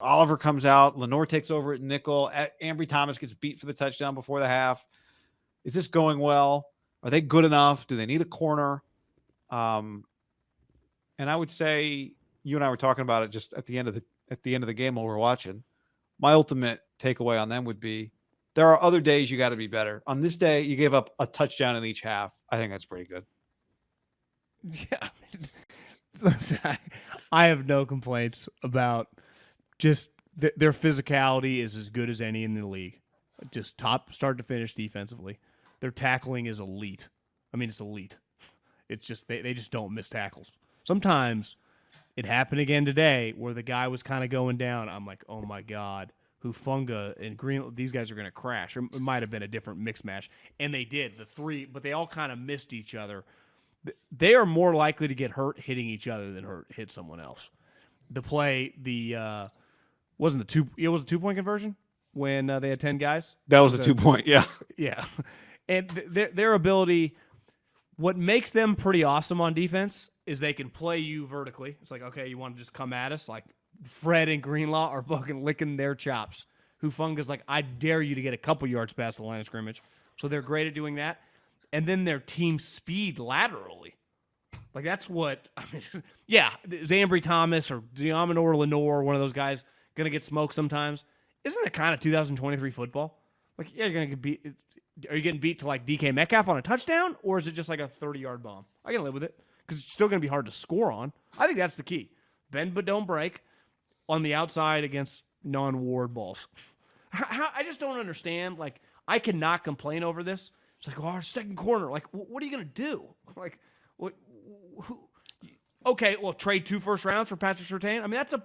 Oliver comes out. Lenore takes over at nickel. Ambry Thomas gets beat for the touchdown before the half. Is this going well? Are they good enough? Do they need a corner? And I would say you and I were talking about it just at the end of the game while we were watching. My ultimate takeaway on them would be there are other days you got to be better. On this day, you gave up a touchdown in each half. I think that's pretty good. Yeah. Listen, I have no complaints about just their physicality is as good as any in the league. Just top start to finish defensively. Their tackling is elite. I mean, it's elite. It's just they just don't miss tackles. Sometimes it happened again today where the guy was kind of going down. I'm like, oh my God, Hufanga and Green, these guys are going to crash. Or it might have been a different mix match. And they did, the three, but they all kind of missed each other. They are more likely to get hurt hitting each other than hit someone else. The play, it was a 2-point conversion when they had 10 guys. That was a 2-point, yeah. Yeah. And their ability, what makes them pretty awesome on defense is they can play you vertically. It's like, okay, you want to just come at us? Like Fred and Greenlaw are fucking licking their chops. Hufunga's like, I dare you to get a couple yards past the line of scrimmage. So they're great at doing that. And then their team speed laterally. Like that's what, I mean, yeah, Ambry Thomas or Diamonor Lenore, one of those guys, going to get smoked sometimes. Isn't it kind of 2023 football? Like, yeah, you're going to get beat. Are you getting beat to like DK Metcalf on a touchdown, or is it just like a 30-yard bomb? I can live with it because it's still going to be hard to score on. I think that's the key. Bend but don't break on the outside against non-ward balls. I just don't understand. Like, I cannot complain over this. It's like, our second corner. Like, what are you going to do? Like, what? Okay, well, trade 2 first rounds for Patrick Surtain. I mean, that's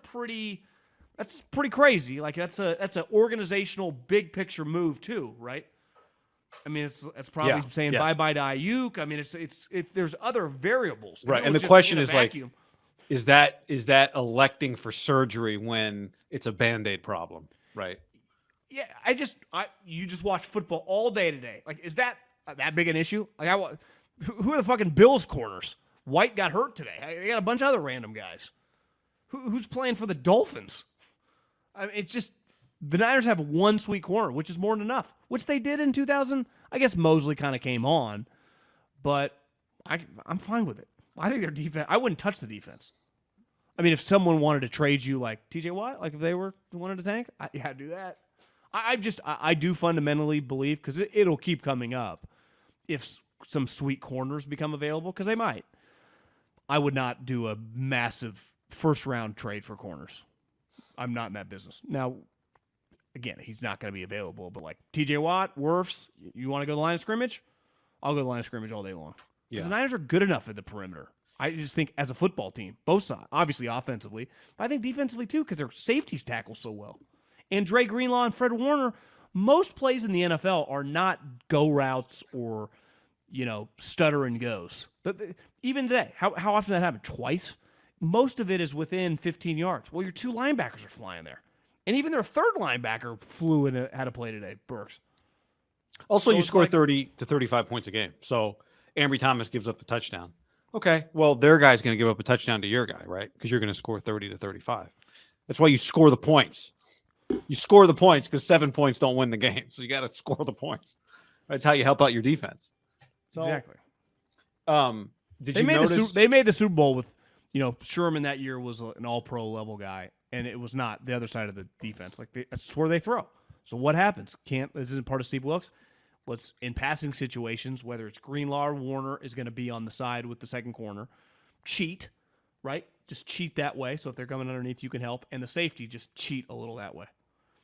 pretty crazy. Like, that's an organizational big picture move too, right? I mean, it's probably saying bye-bye to Ayuk. I mean, it's there's other variables. Right, and the question is like, is that electing for surgery when it's a Band-Aid problem, right? Yeah, you just watch football all day today. Like, is that big an issue? Like, who are the fucking Bills corners? White got hurt today. They got a bunch of other random guys. Who's playing for the Dolphins? I mean, it's just the Niners have one sweet corner, which is more than enough, which they did in 2000. I guess Mosley kind of came on, but I'm fine with it. I think their defense, I wouldn't touch the defense. I mean, if someone wanted to trade you like TJ Watt, like if they wanted to tank, I'd do that. I do fundamentally believe, because it'll keep coming up, if some sweet corners become available, because they might. I would not do a massive first-round trade for corners. I'm not in that business. Now, again, he's not going to be available, but like TJ Watt, Wirfs, you want to go to the line of scrimmage? I'll go to the line of scrimmage all day long. Because the Niners are good enough at the perimeter. I just think as a football team, both sides, obviously offensively, but I think defensively too, because their safeties tackle so well. And Dre Greenlaw and Fred Warner, most plays in the NFL are not go routes or, stutter and goes. Even today, how often that happened? Twice? Most of it is within 15 yards. Well, your 2 linebackers are flying there. And even their third linebacker flew and had a play today, Burks. Also, you score 30 to 35 points a game. So Ambry Thomas gives up a touchdown. Okay, well, their guy's going to give up a touchdown to your guy, right? Because you're going to score 30 to 35. That's why you score the points. You score the points because 7 points don't win the game. So you got to score the points. That's how you help out your defense. So, exactly. Did you notice? They made the Super Bowl with, Sherman that year was an all-pro level guy, and it was not the other side of the defense. Like that's where they throw. So what happens? This isn't part of Steve Wilkes. In passing situations, whether it's Greenlaw or Warner is going to be on the side with the second corner, cheat, right? Just cheat that way. So if they're coming underneath, you can help. And the safety, just cheat a little that way.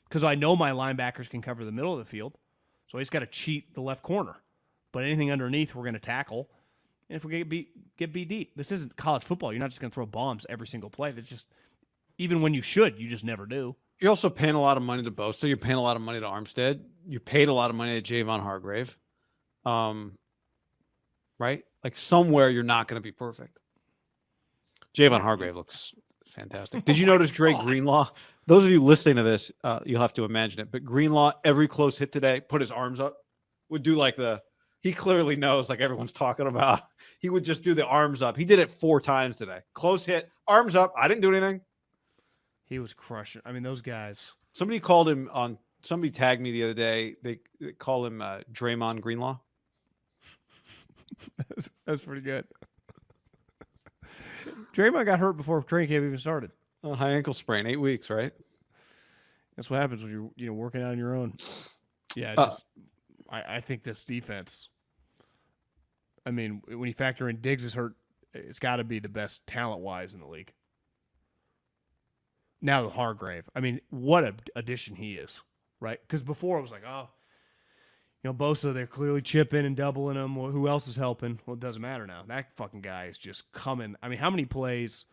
Because I know my linebackers can cover the middle of the field, so I just got to cheat the left corner. But anything underneath, we're going to tackle. And if we get beat deep, this isn't college football. You're not just going to throw bombs every single play. That's just, even when you should, you just never do. You're also paying a lot of money to Bosa. You're paying a lot of money to Armstead. You paid a lot of money to Javon Hargrave. Right? Like somewhere you're not going to be perfect. Javon Hargrave looks fantastic. Did you notice Dre Greenlaw? Those of you listening to this, you'll have to imagine it. But Greenlaw, every close hit today, put his arms up, would do like he clearly knows, like everyone's talking about. He would just do the arms up. He did it 4 times today. Close hit, arms up. I didn't do anything. He was crushing. I mean, those guys. Somebody called him on. Somebody tagged me the other day. They call him Draymond Greenlaw. That's pretty good. Draymond got hurt before training camp even started. A high ankle sprain, 8 weeks, right? That's what happens when you're working out on your own. Yeah, I think this defense. I mean, when you factor in Diggs is hurt, it's got to be the best talent-wise in the league. Now the Hargrave. I mean, what an addition he is, right? Because before it was like, oh, Bosa, they're clearly chipping and doubling him. Well, who else is helping? Well, it doesn't matter now. That fucking guy is just coming. I mean, how many plays?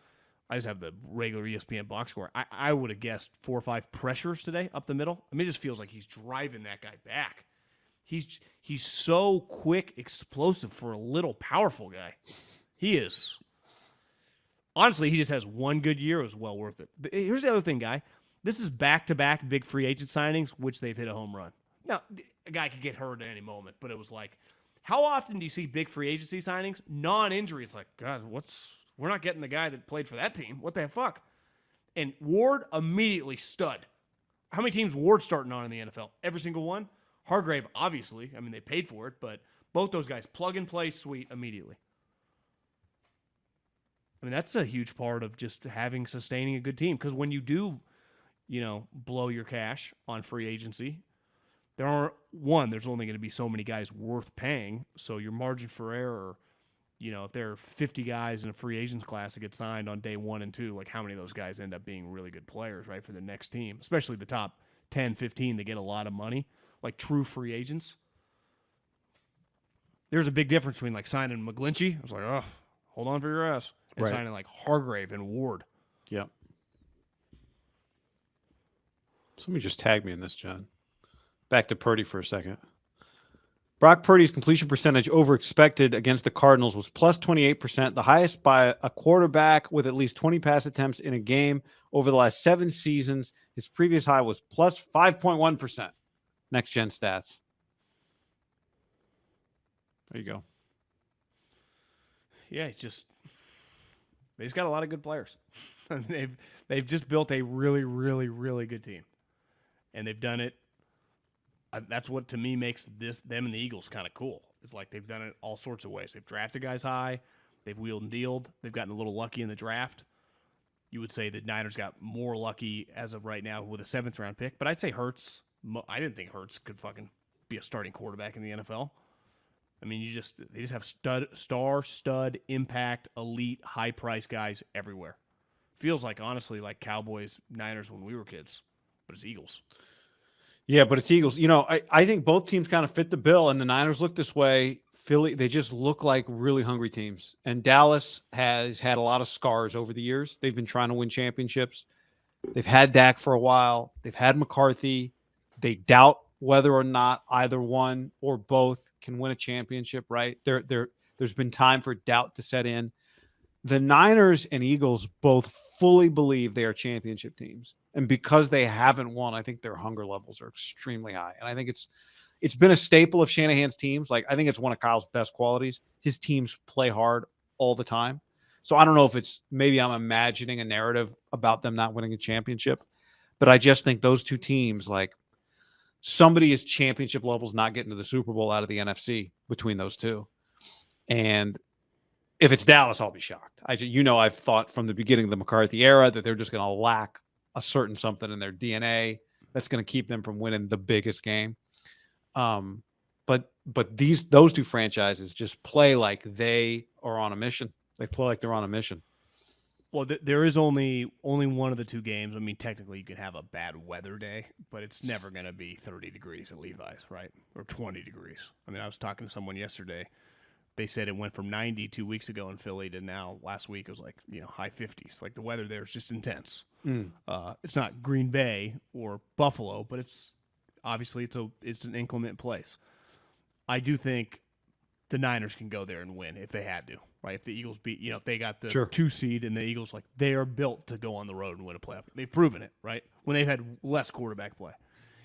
I just have the regular ESPN box score. I would have guessed 4 or 5 pressures today up the middle. I mean, it just feels like he's driving that guy back. He's so quick, explosive for a little powerful guy. He is. Honestly, he just has one good year. It was well worth it. Here's the other thing, guy. This is back-to-back big free agent signings, which they've hit a home run. Now, a guy could get hurt at any moment, but it was like, how often do you see big free agency signings? Non-injury. It's like, God, we're not getting the guy that played for that team. What the fuck? And Ward immediately stud. How many teams Ward starting on in the NFL? Every single one? Hargrave, obviously. I mean, they paid for it, but both those guys, plug and play, sweet, immediately. I mean, that's a huge part of just sustaining a good team. Because when you do, blow your cash on free agency, there's only going to be so many guys worth paying. So your margin for error, if there are 50 guys in a free agents class that get signed on day 1 and 2, like how many of those guys end up being really good players, right, for the next team, especially the top 10, 15 that get a lot of money, like true free agents. There's a big difference between like signing McGlinchey. I was like, oh, hold on for your ass. And right. Signing like Hargrave and Ward. Yep. Somebody just tagged me in this, John. Back to Purdy for a second. Brock Purdy's completion percentage over expected against the Cardinals was plus 28%, the highest by a quarterback with at least 20 pass attempts in a game over the last 7 seasons. His previous high was plus 5.1%. Next gen stats. There you go. Yeah, they've got a lot of good players. they've just built a really, really, really good team, and they've done it. That's what to me makes them and the Eagles kind of cool. It's like they've done it all sorts of ways. They've drafted guys high, they've wheeled and dealed, they've gotten a little lucky in the draft. You would say the Niners got more lucky as of right now with a 7th round pick, but I'd say Hurts. I didn't think Hurts could fucking be a starting quarterback in the NFL. I mean, they just have stud, impact, elite, high-priced guys everywhere. Feels like, honestly, like Cowboys, Niners when we were kids, but it's Eagles. Yeah, but it's Eagles. I think both teams kind of fit the bill, and the Niners look this way. Philly, they just look like really hungry teams. And Dallas has had a lot of scars over the years. They've been trying to win championships. They've had Dak for a while. They've had McCarthy. They doubt whether or not either one or both can win a championship, right? There's been time for doubt to set in. The Niners and Eagles both fully believe they are championship teams. And because they haven't won, I think their hunger levels are extremely high. And I think it's been a staple of Shanahan's teams. Like, I think it's one of Kyle's best qualities. His teams play hard all the time. So I don't know if maybe I'm imagining a narrative about them not winning a championship, but I just think those two teams, like, somebody is championship levels not getting to the Super Bowl out of the NFC between those two. And if it's Dallas, I'll be shocked. I've thought from the beginning of the McCarthy era that they're just going to lack a certain something in their DNA that's going to keep them from winning the biggest game. But those two franchises just play like they are on a mission. They play like they're on a mission. Well, there is only one of the two games. I mean, technically, you could have a bad weather day, but it's never going to be 30 degrees at Levi's, right? Or 20 degrees. I mean, I was talking to someone yesterday. They said it went from 90 2 weeks ago in Philly to now last week it was like, high 50s. Like, the weather there is just intense. It's not Green Bay or Buffalo, but it's obviously it's an inclement place. I do think the Niners can go there and win if they had to, right? If the Eagles beat, if they got the 2 seed and the Eagles, like, they are built to go on the road and win a playoff. They've proven it, right? When they've had less quarterback play.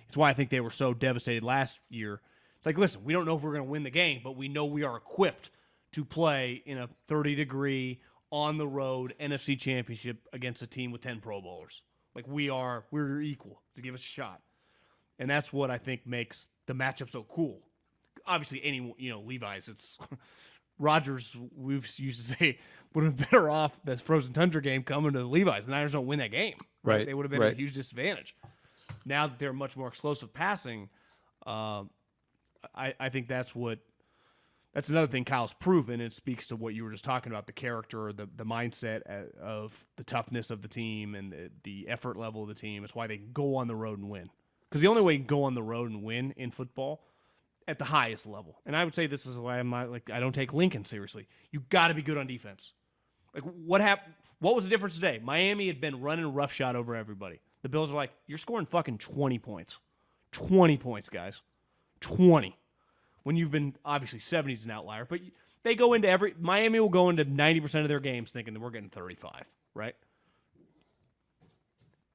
It's why I think they were so devastated last year. It's like, listen, we don't know if we're going to win the game, but we know we are equipped to play in a 30-degree, on-the-road NFC championship against a team with 10 Pro Bowlers. Like we're equal to give us a shot. And that's what I think makes the matchup so cool. Obviously, Levi's, it's Rodgers, we've used to say, would have been better off that frozen tundra game coming to the Levi's. The Niners don't win that game. Right. They would have been at a huge disadvantage. Now that they're much more explosive passing, I think that's another thing Kyle's proven. It speaks to what you were just talking about, the character, the mindset of the toughness of the team and the effort level of the team. It's why they go on the road and win. Because the only way you can go on the road and win in football at the highest level, and I would say this is why I'm not I don't take Lincoln seriously. You got to be good on defense. Like what happened? What was the difference today? Miami had been running roughshod over everybody. The Bills are like, you're scoring fucking 20 points. 20 points, guys. 20. When you've been, obviously 70 is an outlier, but they go into Miami will go into 90% of their games thinking that we're getting 35, right?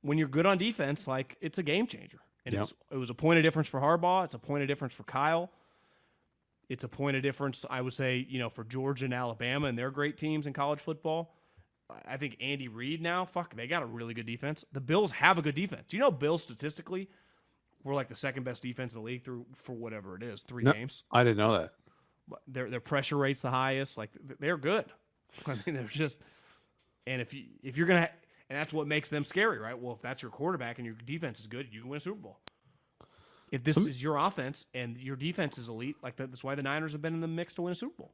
When you're good on defense, it's a game changer. And it was a point of difference for Harbaugh. It's a point of difference for Kyle. It's a point of difference, I would say, for Georgia and Alabama and their great teams in college football. I think Andy Reid now, they got a really good defense. The Bills have a good defense. Do you know Bills statistically were like the second best defense in the league for whatever it is, 3 games? I didn't know that. Their pressure rate's the highest. They're good. I mean, they're just, and if you're gonna, and that's what makes them scary, right? Well, if that's your quarterback and your defense is good, you can win a Super Bowl. If this is your offense and your defense is elite, that's why the Niners have been in the mix to win a Super Bowl.